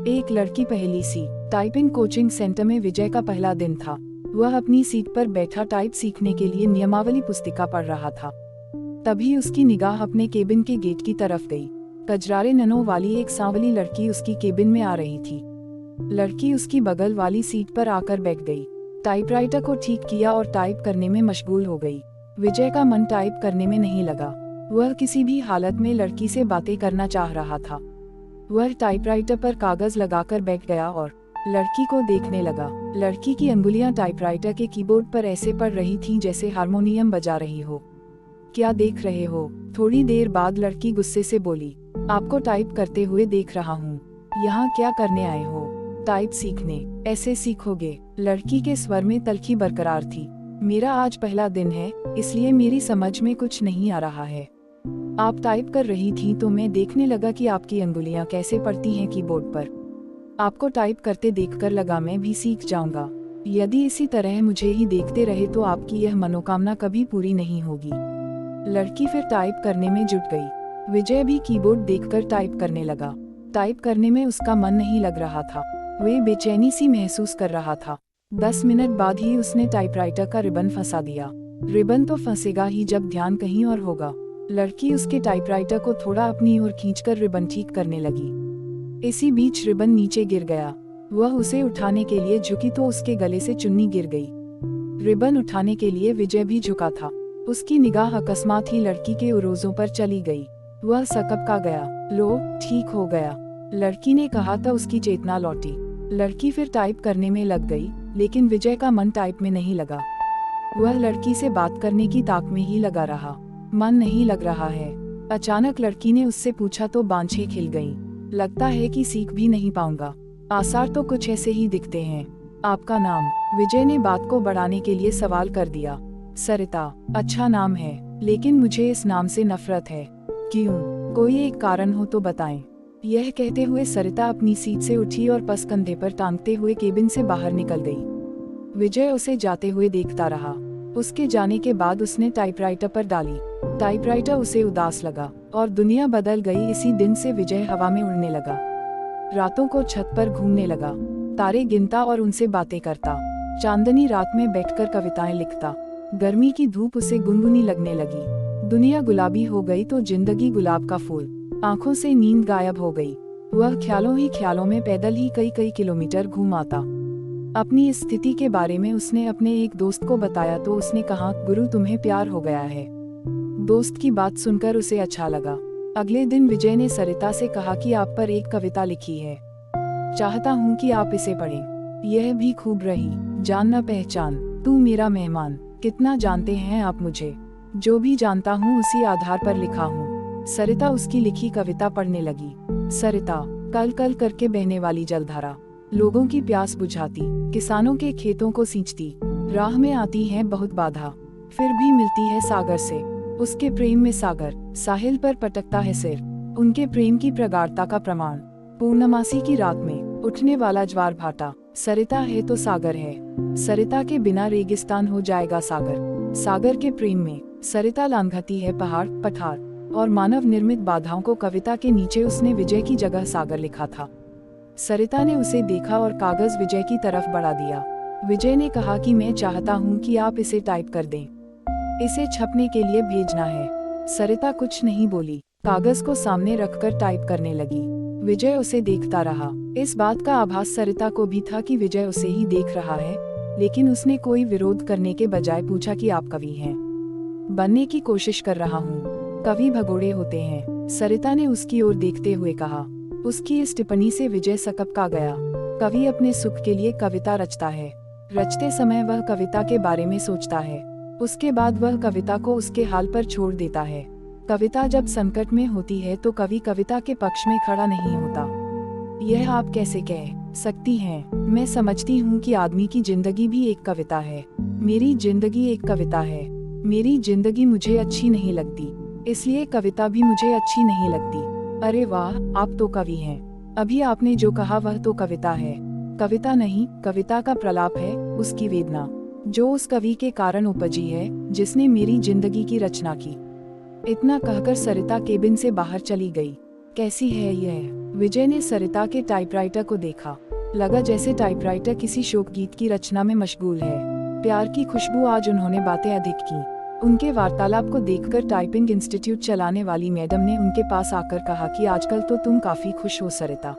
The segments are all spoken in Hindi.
एक लड़की पहली सी टाइपिंग कोचिंग सेंटर में विजय का पहला दिन था। वह अपनी सीट पर बैठा टाइप सीखने के लिए नियमावली पुस्तिका पढ़ रहा था। तभी उसकी निगाह अपने केबिन के गेट की तरफ गई। कजरारे ननों वाली एक सांवली लड़की उसकी केबिन में आ रही थी। लड़की उसकी बगल वाली सीट पर आकर बैठ गई, टाइपराइटर को ठीक किया और टाइप करने में मशगूल हो गई। विजय का मन टाइप करने में नहीं लगा। वह किसी भी हालत में लड़की से बातें करना चाह रहा था। वह टाइपराइटर पर कागज लगाकर बैठ गया और लड़की को देखने लगा। लड़की की अंगुलियां टाइपराइटर के कीबोर्ड पर ऐसे पड़ रही थीं जैसे हारमोनियम बजा रही हो। क्या देख रहे हो? थोड़ी देर बाद लड़की गुस्से से बोली, आपको टाइप करते हुए देख रहा हूँ। यहाँ क्या करने आए हो? टाइप सीखने। ऐसे सीखोगे? लड़की के स्वर में तल्खी बरकरार थी। मेरा आज पहला दिन है, इसलिए मेरी समझ में कुछ नहीं आ रहा है। आप टाइप कर रही थी तो मैं देखने लगा कि आपकी अंगुलियां कैसे पड़ती हैं कीबोर्ड पर। आपको टाइप करते देखकर लगा मैं भी सीख जाऊंगा। यदि इसी तरह मुझे ही देखते रहे तो आपकी यह मनोकामना कभी पूरी नहीं होगी। लड़की फिर टाइप करने में जुट गई। विजय भी कीबोर्ड देखकर टाइप करने लगा। टाइप करने में उसका मन नहीं लग रहा था। वे बेचैनी सी महसूस कर रहा था। 10 मिनट बाद ही उसने टाइपराइटर का रिबन फंसा दिया। रिबन तो फंसेगा ही जब ध्यान कहीं और होगा। लड़की उसके टाइपराइटर को थोड़ा अपनी ओर खींचकर रिबन ठीक करने लगी। इसी बीच रिबन नीचे गिर गया। वह उसे उठाने के लिए झुकी तो उसके गले से चुन्नी गिर गई। रिबन उठाने के लिए विजय भी झुका था। उसकी निगाह अकस्मात ही लड़की के उरोजों पर चली गई। वह सकपका गया। लो, ठीक हो गया, लड़की ने कहा था। उसकी चेतना लौटी। लड़की फिर टाइप करने में लग गई, लेकिन विजय का मन टाइप में नहीं लगा। वह लड़की से बात करने की ताक में ही लगा रहा। मन नहीं लग रहा है। अचानक लड़की ने उससे पूछा तो बांछें खिल गईं। लगता है कि सीख भी नहीं पाऊंगा। आसार तो कुछ ऐसे ही दिखते हैं। आपका नाम? विजय ने बात को बढ़ाने के लिए सवाल कर दिया। सरिता। अच्छा नाम है, लेकिन मुझे इस नाम से नफरत है। क्यों? कोई एक कारण हो तो बताएं। यह कहते हुए सरिता अपनी सीट से उठी और पस कंधे पर टांगते हुए केबिन से बाहर निकल गई। विजय उसे जाते हुए देखता रहा। उसके जाने के बाद उसने टाइपराइटर पर डाली। टाइपराइटर उसे उदास लगा और दुनिया बदल गई। इसी दिन से विजय हवा में उड़ने लगा। रातों को छत पर घूमने लगा, तारे गिनता और उनसे बातें करता। चांदनी रात में बैठकर कविताएं लिखता। गर्मी की धूप उसे गुनगुनी लगने लगी। दुनिया गुलाबी हो गई तो जिंदगी गुलाब का फूल। आंखों से नींद गायब हो गई। वह ख्यालों ही ख्यालों में पैदल ही कई कई किलोमीटर घूम आता। अपनी इस स्थिति के बारे में उसने अपने एक दोस्त को बताया तो उसने कहा, गुरु तुम्हें प्यार हो गया है। दोस्त की बात सुनकर उसे अच्छा लगा। अगले दिन विजय ने सरिता से कहा कि आप पर एक कविता लिखी है, चाहता हूँ कि आप इसे पढ़ें। यह भी खूब रही। जान न पहचान, तू मेरा मेहमान। कितना जानते हैं आप मुझे? जो भी जानता हूँ उसी आधार पर लिखा हूँ। सरिता उसकी लिखी कविता पढ़ने लगी। सरिता। कल कल करके बहने वाली जलधारा, लोगों की प्यास बुझाती, किसानों के खेतों को सींचती। राह में आती है बहुत बाधा, फिर भी मिलती है सागर से। उसके प्रेम में सागर साहिल पर पटकता है सिर। उनके प्रेम की प्रगाढ़ता का प्रमाण, पूर्णमासी की रात में उठने वाला ज्वार भाटा। सरिता है तो सागर है। सरिता के बिना रेगिस्तान हो जाएगा सागर। सागर के प्रेम में सरिता लांघती है पहाड़, पठार और मानव निर्मित बाधाओं को। कविता के नीचे उसने विजय की जगह सागर लिखा था। सरिता ने उसे देखा और कागज विजय की तरफ बढ़ा दिया। विजय ने कहा कि मैं चाहता हूँ कि आप इसे टाइप कर दें। इसे छपने के लिए भेजना है। सरिता कुछ नहीं बोली, कागज को सामने रखकर टाइप करने लगी। विजय उसे देखता रहा। इस बात का आभास सरिता को भी था कि विजय उसे ही देख रहा है, लेकिन उसने कोई विरोध करने के बजाय पूछा कि आप कवि हैं? बनने की कोशिश कर रहा हूँ। कवि भगोड़े होते हैं, सरिता ने उसकी ओर देखते हुए कहा। उसकी इस टिप्पणी से विजय सकपका गया। कवि अपने सुख के लिए कविता रचता है। रचते समय वह कविता के बारे में सोचता है। उसके बाद वह कविता को उसके हाल पर छोड़ देता है। कविता जब संकट में होती है तो कवि कविता के पक्ष में खड़ा नहीं होता। यह आप कैसे कह सकती हैं? मैं समझती हूँ कि आदमी की जिंदगी भी एक कविता है। मेरी जिंदगी एक कविता है। मेरी जिंदगी मुझे अच्छी नहीं लगती, इसलिए कविता भी मुझे अच्छी नहीं लगती। अरे वाह, आप तो कवि हैं। अभी आपने जो कहा वह तो कविता है। कविता नहीं, कविता का प्रलाप है, उसकी वेदना, जो उस कवि के कारण उपजी है जिसने मेरी जिंदगी की रचना की। इतना कहकर सरिता केबिन से बाहर चली गई। कैसी है यह? विजय ने सरिता के टाइपराइटर को देखा। लगा जैसे टाइपराइटर किसी शोक गीत की रचना में मशगूल है। प्यार की खुशबू आज उन्होंने बातें अधिक की। उनके वार्तालाप को देखकर टाइपिंग इंस्टीट्यूट चलाने वाली मैडम ने उनके पास आकर कहा कि आजकल तो तुम काफी खुश हो सरिता।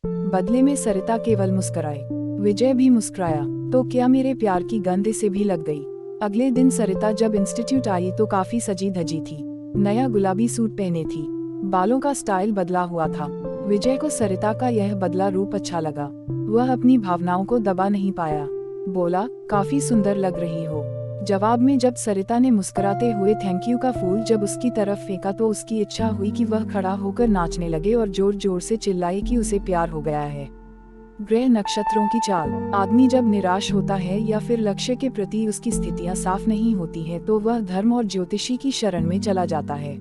बदले में सरिता केवल मुस्कुराई। विजय भी मुस्कुराया। तो क्या मेरे प्यार की गंध इसे भी लग गई। अगले दिन सरिता जब इंस्टीट्यूट आई तो काफी सजी धजी थी। नया गुलाबी सूट पहने थी। बालों का स्टाइल बदला हुआ था। विजय को सरिता का यह बदला रूप अच्छा लगा। वह अपनी भावनाओं को दबा नहीं पाया। बोला, काफी सुंदर लग रही हो। जवाब में जब सरिता ने मुस्कुराते हुए थैंक यू का फूल जब उसकी तरफ फेंका तो उसकी इच्छा हुई कि वह खड़ा होकर नाचने लगे और जोर जोर से चिल्लाए कि उसे प्यार हो गया है। ग्रह नक्षत्रों की चाल। आदमी जब निराश होता है या फिर लक्ष्य के प्रति उसकी स्थितियां साफ नहीं होती हैं तो वह धर्म और ज्योतिषी की शरण में चला जाता है।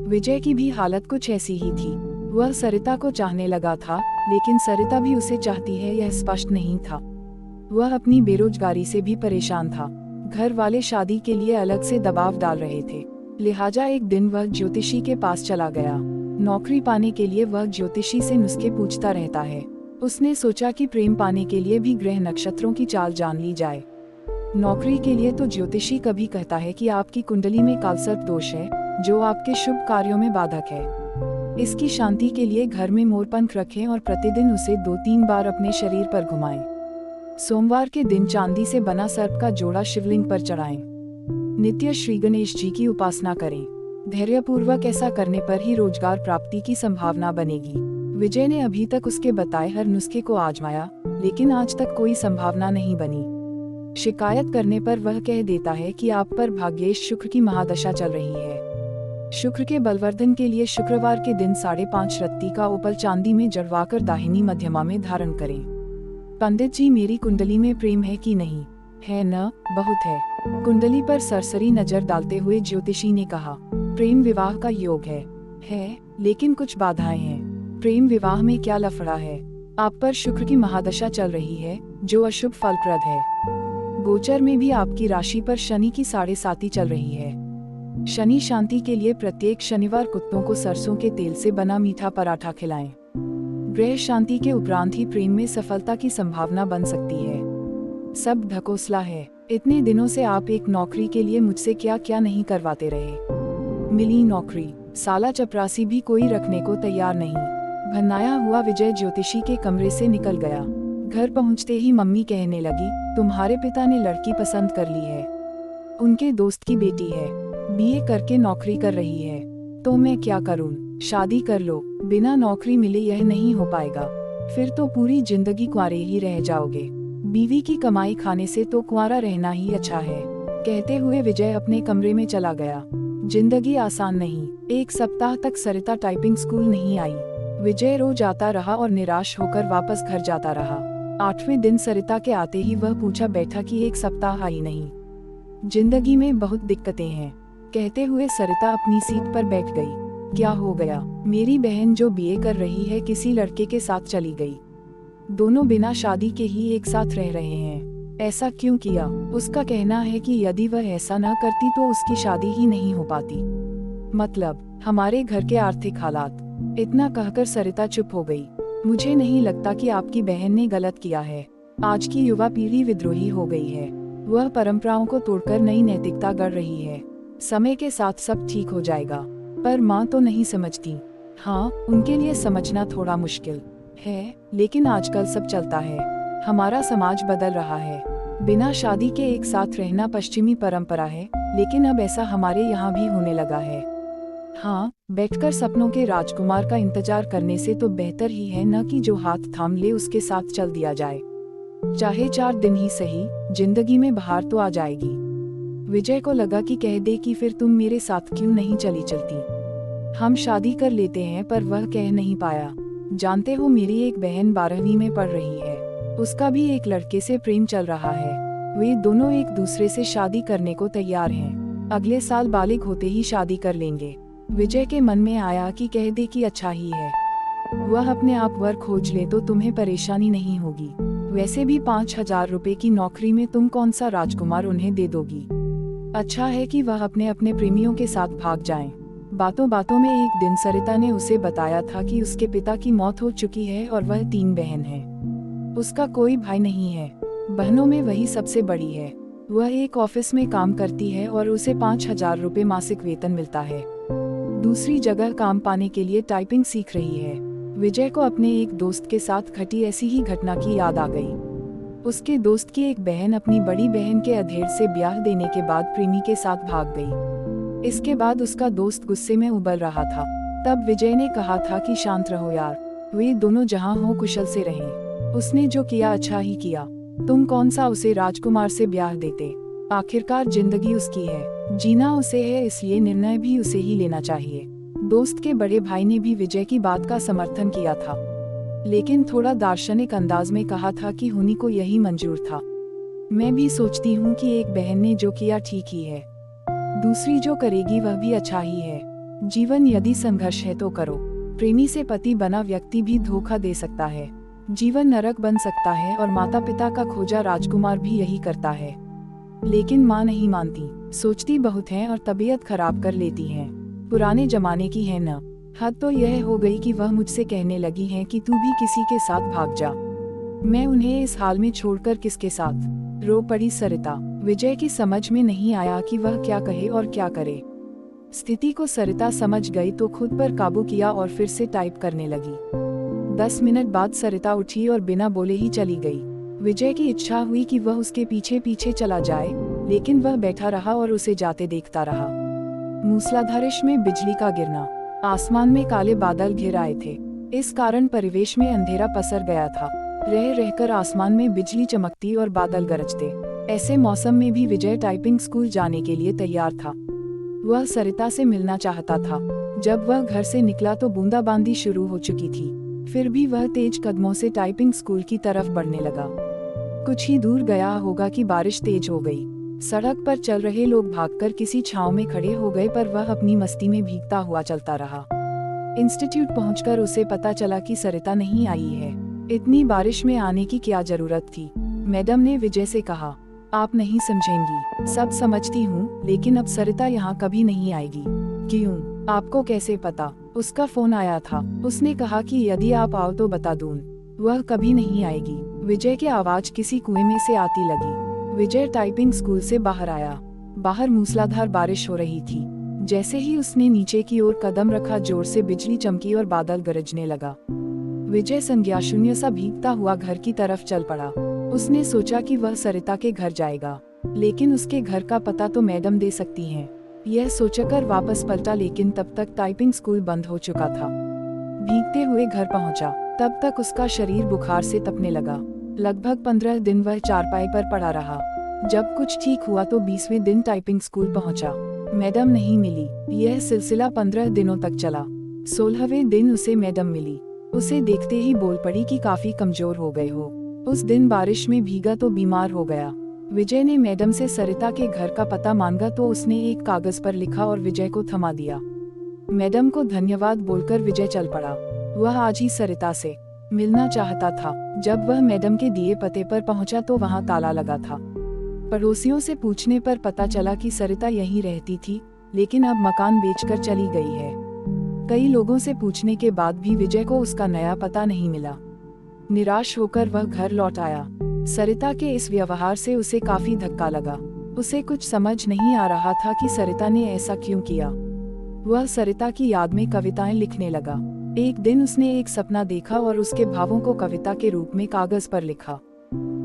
विजय की भी हालत कुछ ऐसी ही थी। वह सरिता को चाहने लगा था, लेकिन सरिता भी उसे चाहती है यह स्पष्ट नहीं था। वह अपनी बेरोजगारी से भी परेशान था। घर वाले शादी के लिए अलग से दबाव डाल रहे थे। लिहाजा एक दिन वह ज्योतिषी के पास चला गया। नौकरी पाने के लिए वह ज्योतिषी से नुस्खे पूछता रहता है। उसने सोचा कि प्रेम पाने के लिए भी ग्रह नक्षत्रों की चाल जान ली जाए। नौकरी के लिए तो ज्योतिषी कभी कहता है कि आपकी कुंडली में कालसर्प दोष है, जो आपके शुभ कार्यों में बाधक है। इसकी शांति के लिए घर में मोरपंख रखें और प्रतिदिन उसे 2-3 बार अपने शरीर पर घुमाएं। सोमवार के दिन चांदी से बना सर्प का जोड़ा शिवलिंग पर चढ़ाएं। नित्य श्री गणेश जी की उपासना करें। धैर्यपूर्वक ऐसा करने पर ही रोजगार प्राप्ति की संभावना बनेगी। विजय ने अभी तक उसके बताए हर नुस्खे को आजमाया, लेकिन आज तक कोई संभावना नहीं बनी। शिकायत करने पर वह कह देता है कि आप पर भाग्येश शुक्र की महादशा चल रही है। शुक्र के बलवर्धन के लिए शुक्रवार के दिन 5.5 रत्ती का उपल चांदी में जड़वाकर दाहिनी मध्यमा में धारण करें। पंडित जी, मेरी कुंडली में प्रेम है कि नहीं? है न, बहुत है। कुंडली पर सरसरी नजर डालते हुए ज्योतिषी ने कहा, प्रेम विवाह का योग है, लेकिन कुछ बाधाएं हैं। प्रेम विवाह में क्या लफड़ा है? आप पर शुक्र की महादशा चल रही है, जो अशुभ फलप्रद है। गोचर में भी आपकी राशि पर शनि की 7.5 चल रही है। शनि शांति के लिए प्रत्येक शनिवार कुत्तों को सरसों के तेल से बना मीठा पराठा खिलाएं। ग्रह शांति के उपरांत ही प्रेम में सफलता की संभावना बन सकती है। सब ढकोसला है। इतने दिनों से आप एक नौकरी के लिए मुझसे क्या क्या नहीं करवाते रहे। मिली नौकरी, साला चपरासी भी कोई रखने को तैयार नहीं। भन्नाया हुआ विजय ज्योतिषी के कमरे से निकल गया। घर पहुंचते ही मम्मी कहने लगी, तुम्हारे पिता ने लड़की पसंद कर ली है। उनके दोस्त की बेटी है, बीए करके नौकरी कर रही है। तो मैं क्या करूं? शादी कर लो। बिना नौकरी मिले यह नहीं हो पाएगा। फिर तो पूरी जिंदगी कुंवारे ही रह जाओगे। बीवी की कमाई खाने से तो कुंवारा रहना ही अच्छा है। कहते हुए विजय अपने कमरे में चला गया। जिंदगी आसान नहीं। 1 सप्ताह तक सरिता टाइपिंग स्कूल नहीं आई। विजय रोज आता रहा और निराश होकर वापस घर जाता रहा। 8वें दिन सरिता के आते ही वह पूछा बैठा कि 1 सप्ताह आई नहीं। जिंदगी में बहुत दिक्कतें हैं, कहते हुए सरिता अपनी सीट पर बैठ गई। क्या हो गया? मेरी बहन जो बीए कर रही है किसी लड़के के साथ चली गई। दोनों बिना शादी के ही एक साथ रह रहे हैं। ऐसा क्यों किया? उसका कहना है कि यदि वह ऐसा न करती तो उसकी शादी ही नहीं हो पाती। मतलब हमारे घर के आर्थिक हालात। इतना कहकर सरिता चुप हो गई। मुझे नहीं लगता कि आपकी बहन ने गलत किया है। आज की युवा पीढ़ी विद्रोही हो गई है। वह परंपराओं को तोड़कर नई नैतिकता गढ़ रही है। समय के साथ सब ठीक हो जाएगा। पर माँ तो नहीं समझती। हाँ, उनके लिए समझना थोड़ा मुश्किल है, लेकिन आजकल सब चलता है। हमारा समाज बदल रहा है। बिना शादी के एक साथ रहना पश्चिमी परंपरा है, लेकिन अब ऐसा हमारे यहाँ भी होने लगा है। हाँ, बैठकर सपनों के राजकुमार का इंतजार करने से तो बेहतर ही है न कि जो हाथ थाम ले उसके साथ चल दिया जाए। चाहे 4 दिन ही सही, जिंदगी में बहार तो आ जाएगी। विजय को लगा कि कह दे कि फिर तुम मेरे साथ क्यों नहीं चलती। हम शादी कर लेते हैं, पर वह कह नहीं पाया। जानते हो, मेरी एक बहन 12वीं में पढ़ रही है। उसका भी एक लड़के से प्रेम चल रहा है। वे दोनों एक दूसरे से शादी करने को तैयार हैं। अगले साल बालिग होते ही शादी कर लेंगे। विजय के मन में आया कि कह दे कि अच्छा ही है। वह अपने आप वर खोज ले तो तुम्हें परेशानी नहीं होगी। वैसे भी 5,000 रुपए की नौकरी में तुम कौन सा राजकुमार उन्हें दे दोगी। अच्छा है कि वह अपने अपने प्रेमियों के साथ भाग जाएं। बातों बातों में एक दिन सरिता ने उसे बताया था कि उसके पिता की मौत हो चुकी है और वह 3 बहन है। उसका कोई भाई नहीं है। बहनों में वही सबसे बड़ी है। वह एक ऑफिस में काम करती है और उसे 5,000 रुपये मासिक वेतन मिलता है। दूसरी जगह काम पाने के लिए टाइपिंग सीख रही है। विजय को अपने एक दोस्त के साथ घटी ऐसी ही घटना की याद आ गई। उसके दोस्त की एक बहन अपनी बड़ी बहन के अधेड़ से ब्याह देने के बाद प्रेमी के साथ भाग गई। इसके बाद उसका दोस्त गुस्से में उबल रहा था। तब विजय ने कहा था कि शांत रहो यार, वे दोनों जहां हो कुशल से रहें। उसने जो किया अच्छा ही किया। तुम कौन सा उसे राजकुमार से ब्याह देते। आखिरकार जिंदगी उसकी है, जीना उसे है, इसलिए निर्णय भी उसे ही लेना चाहिए। दोस्त के बड़े भाई ने भी विजय की बात का समर्थन किया था, लेकिन थोड़ा दार्शनिक अंदाज में कहा था कि हुनी को यही मंजूर था। मैं भी सोचती हूँ कि एक बहन ने जो किया ठीक ही है, दूसरी जो करेगी वह भी अच्छा ही है। जीवन यदि संघर्ष है तो करो। प्रेमी से पति बना व्यक्ति भी धोखा दे सकता है। जीवन नरक बन सकता है और माता पिता का खोजा राजकुमार भी यही करता है। लेकिन माँ नहीं मानती, सोचती बहुत है और तबीयत खराब कर लेती है। पुराने जमाने की है न। हद तो यह हो गई कि वह मुझसे कहने लगी है कि तू भी किसी के साथ भाग जा। मैं उन्हें इस हाल में छोड़कर किसके साथ। रो पड़ी सरिता। विजय की समझ में नहीं आया कि वह क्या कहे और क्या करे। स्थिति को सरिता समझ गई तो खुद पर काबू किया और फिर से टाइप करने लगी। 10 मिनट बाद सरिता उठी और बिना बोले ही चली गई। विजय की इच्छा हुई कि वह उसके पीछे पीछे चला जाए, लेकिन वह बैठा रहा और उसे जाते देखता रहा। मूसलाधारिश में बिजली का गिरना, आसमान में काले बादल घिर आए थे। इस कारण परिवेश में अंधेरा पसर गया था। रह रहकर आसमान में बिजली चमकती और बादल गरजते। ऐसे मौसम में भी विजय टाइपिंग स्कूल जाने के लिए तैयार था। वह सरिता से मिलना चाहता था। जब वह घर से निकला तो बूंदाबांदी शुरू हो चुकी थी। फिर भी वह तेज कदमों से टाइपिंग स्कूल की तरफ बढ़ने लगा। कुछ ही दूर गया होगा कि बारिश तेज हो गई। सड़क पर चल रहे लोग भागकर किसी छांव में खड़े हो गए, पर वह अपनी मस्ती में भीगता हुआ चलता रहा। इंस्टीट्यूट पहुंचकर उसे पता चला कि सरिता नहीं आई है। इतनी बारिश में आने की क्या जरूरत थी। मैडम ने विजय से कहा, आप नहीं समझेंगी, सब समझती हूँ, लेकिन अब सरिता यहाँ कभी नहीं आएगी। क्यों, आपको कैसे पता? उसका फोन आया था। उसने कहा कि यदि आप आओ तो बता दूं। वह कभी नहीं आएगी। विजय की आवाज किसी कुएं में से आती लगी। विजय टाइपिंग स्कूल से बाहर आया। बाहर मूसलाधार बारिश हो रही थी। जैसे ही उसने नीचे की ओर कदम रखा, जोर से बिजली चमकी और बादल गरजने लगा। विजय संज्ञा शून्य सा भीगता हुआ घर की तरफ चल पड़ा। उसने सोचा कि वह सरिता के घर जाएगा, लेकिन उसके घर का पता तो मैडम दे सकती हैं। यह सोचकर वापस पलटा, लेकिन तब तक टाइपिंग स्कूल बंद हो चुका था। भीगते हुए घर पहुंचा, तब तक उसका शरीर बुखार से तपने लगा। लगभग 15 दिन वह चारपाई पर पड़ा रहा। जब कुछ ठीक हुआ तो 20वें दिन टाइपिंग स्कूल पहुंचा। मैडम नहीं मिली। यह सिलसिला 15 दिनों तक चला। 16वें दिन उसे मैडम मिली। उसे देखते ही बोल पड़ी कि काफी कमजोर हो गए हो। उस दिन बारिश में भीगा तो बीमार हो गया। विजय ने मैडम से सरिता के घर का पता मांगा तो उसने एक कागज पर लिखा और विजय को थमा दिया। मैडम को धन्यवाद बोलकर विजय चल पड़ा। वह आज ही सरिता से मिलना चाहता था। जब वह मैडम के दिए पते पर पहुंचा तो वहां ताला लगा था। पड़ोसियों से पूछने पर पता चला कि सरिता यहीं रहती थी, लेकिन अब मकान बेचकर चली गई है। कई लोगों से पूछने के बाद भी विजय को उसका नया पता नहीं मिला। निराश होकर वह घर लौट आया। सरिता के इस व्यवहार से उसे काफी धक्का लगा। उसे कुछ समझ नहीं आ रहा था कि सरिता ने ऐसा क्यों किया। वह सरिता की याद में कविताएं लिखने लगा। एक दिन उसने एक सपना देखा और उसके भावों को कविता के रूप में कागज पर लिखा।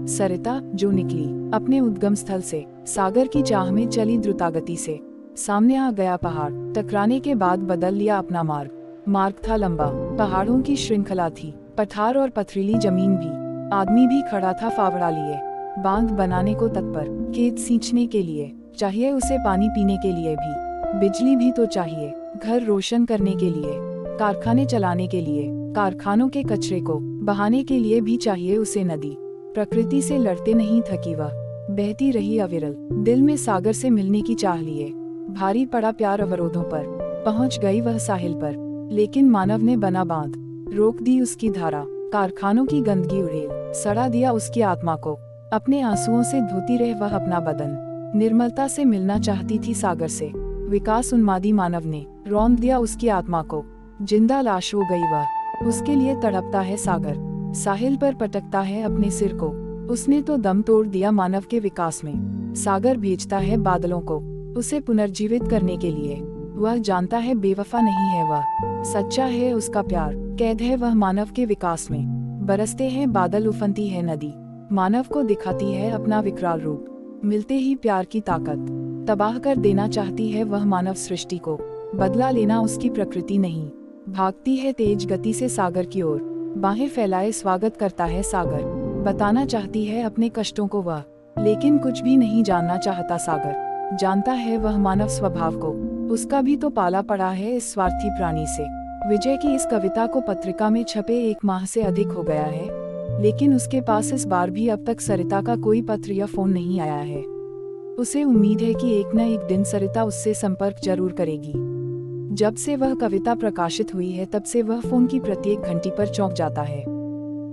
सरिता जो निकली अपने उद्गम स्थल से, सागर की चाह में चली द्रुतागति से। सामने आ गया पहाड़, टकराने के बाद बदल लिया अपना मार्ग। मार्ग था लंबा, पहाड़ों की श्रृंखला थी, पठार और पथरीली जमीन भी। आदमी भी खड़ा था फावड़ा लिए, बांध बनाने को तत्पर, खेत सींचने के लिए, चाहिए उसे पानी पीने के लिए भी, बिजली भी तो चाहिए, घर रोशन करने के लिए, कारखाने चलाने के लिए, कारखानों के कचरे को बहाने के लिए भी चाहिए उसे नदी। प्रकृति से लड़ते नहीं थकी वह, बहती रही अविरल, दिल में सागर से मिलने की चाह लिए। भारी पड़ा प्यार अवरोधों पर, पहुंच गई वह साहिल पर, लेकिन मानव ने बना बांध, रोक दी उसकी धारा। कारखानों की गंदगी उड़ेल सड़ा दिया उसकी आत्मा को। अपने आंसुओं से धोती रह वह अपना बदन, निर्मलता से मिलना चाहती थी सागर से। विकास उन्मादी मानव ने रौंद दिया उसकी आत्मा को, जिंदा लाश हो गई वह। उसके लिए तड़पता है सागर, साहिल पर पटकता है अपने सिर को। उसने तो दम तोड़ दिया मानव के विकास में। सागर भेजता है बादलों को उसे पुनर्जीवित करने के लिए। वह जानता है बेवफा नहीं है वह, सच्चा है उसका प्यार। कैद है वह मानव के विकास में। बरसते हैं बादल, उफनती है नदी, मानव को दिखाती है अपना विकराल रूप। मिलते ही प्यार की ताकत, तबाह कर देना चाहती है वह मानव सृष्टि को। बदला लेना उसकी प्रकृति नहीं। भागती है तेज गति से सागर की ओर, बाहें फैलाए स्वागत करता है सागर। बताना चाहती है अपने कष्टों को वह, लेकिन कुछ भी नहीं जानना चाहता सागर। जानता है वह मानव स्वभाव को, उसका भी तो पाला पड़ा है इस स्वार्थी प्राणी से। विजय की इस कविता को पत्रिका में छपे 1 माह से अधिक हो गया है, लेकिन उसके पास इस बार भी अब तक सरिता का कोई पत्र या फोन नहीं आया है। उसे उम्मीद है कि एक न एक दिन सरिता उससे संपर्क जरूर करेगी। जब से वह कविता प्रकाशित हुई है तब से वह फोन की प्रत्येक घंटी पर चौंक जाता है।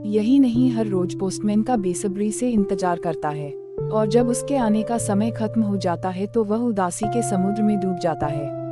यही नहीं, हर रोज पोस्टमैन का बेसब्री से इंतजार करता है, और जब उसके आने का समय खत्म हो जाता है तो वह उदासी के समुद्र में डूब जाता है।